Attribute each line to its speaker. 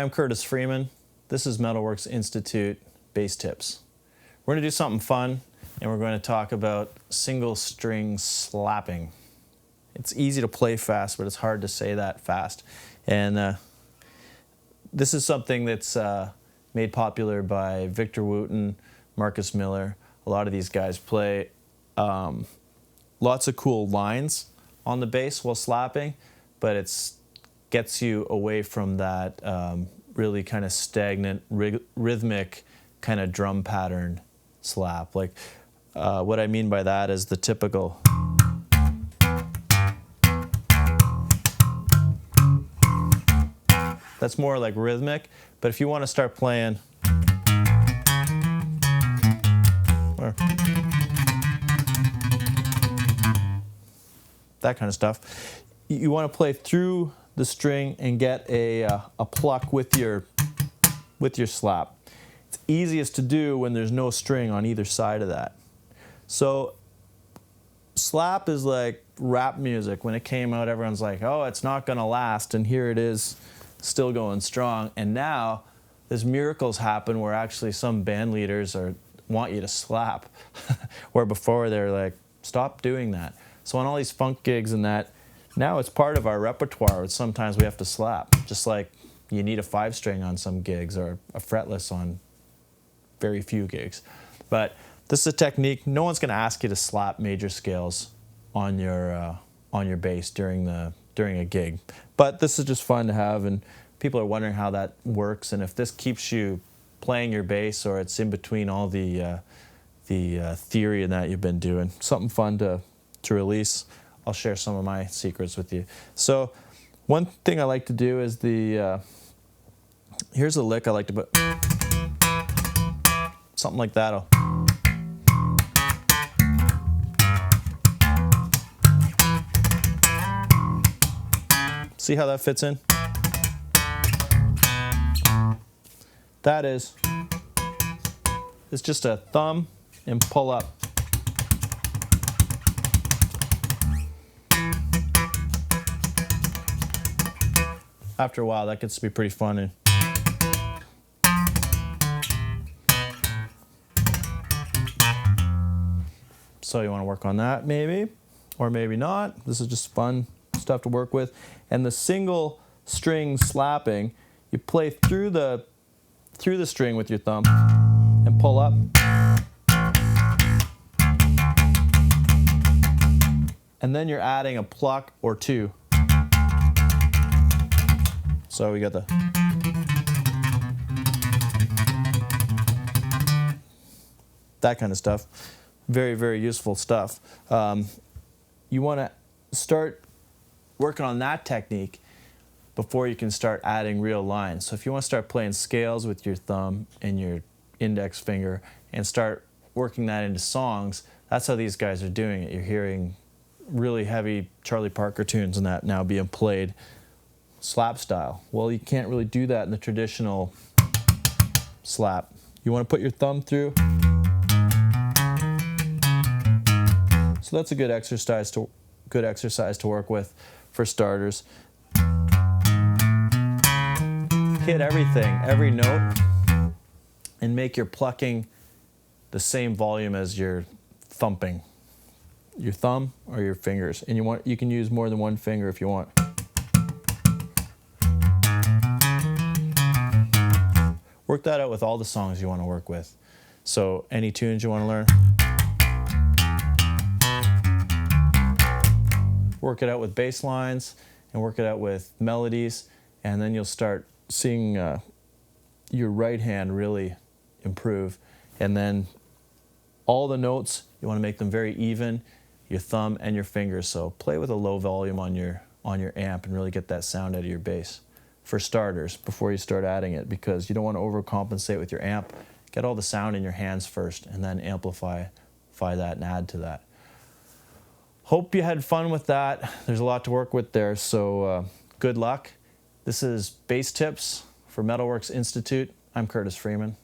Speaker 1: I'm Curtis Freeman. This is Metalworks Institute Bass Tips. We're going to do something fun, and we're going to talk about single string slapping. It's easy to play fast, but it's hard to say that fast. And this is something that's made popular by Victor Wooten, Marcus Miller. A lot of these guys play lots of cool lines on the bass while slapping, but it gets you away from that really kind of stagnant, rhythmic kind of drum pattern slap. Like what I mean by that is the typical. That's more like rhythmic, but if you want to start playing that kind of stuff, you want to play through the string and get a pluck with your slap. It's easiest to do when there's no string on either side of that. So slap is like rap music. When it came out, everyone's like, oh, it's not going to last, and here it is, still going strong. And now there's miracles happen where actually some band leaders want you to slap, where before they're like, stop doing that. So on all these funk gigs and that, now it's part of our repertoire. Sometimes we have to slap, just like you need a 5-string on some gigs or a fretless on very few gigs. But this is a technique. No one's going to ask you to slap major scales on your bass during a gig. But this is just fun to have, and people are wondering how that works, and if this keeps you playing your bass or it's in between all the theory and that you've been doing. Something fun to release. I'll share some of my secrets with you. So one thing I like to do is here's a lick I like to put. Something like that. See how that fits in? That is, it's just a thumb and pull up. After a while, that gets to be pretty fun. So you want to work on that maybe, or maybe not. This is just fun stuff to work with. And the single string slapping, you play through the string with your thumb and pull up. And then you're adding a pluck or two. So we got that kind of stuff. Very, very useful stuff. You want to start working on that technique before you can start adding real lines. So if you want to start playing scales with your thumb and your index finger and start working that into songs, that's how these guys are doing it. You're hearing really heavy Charlie Parker tunes and that now being played slap style. Well, you can't really do that in the traditional slap. You want to put your thumb through. So that's a good exercise to work with for starters. Hit everything, every note, and make your plucking the same volume as your thumping. Your thumb or your fingers. And you can use more than one finger if you want. Work that out with all the songs you want to work with. So any tunes you want to learn, work it out with bass lines and work it out with melodies, and then you'll start seeing your right hand really improve. And then all the notes, you want to make them very even, your thumb and your fingers. So play with a low volume on your amp and really get that sound out of your bass for starters before you start adding it, because you don't want to overcompensate with your amp. Get all the sound in your hands first and then amplify that and add to that. Hope you had fun with that. There's a lot to work with there, so good luck. This is Bass Tips for Metalworks Institute. I'm Curtis Freeman.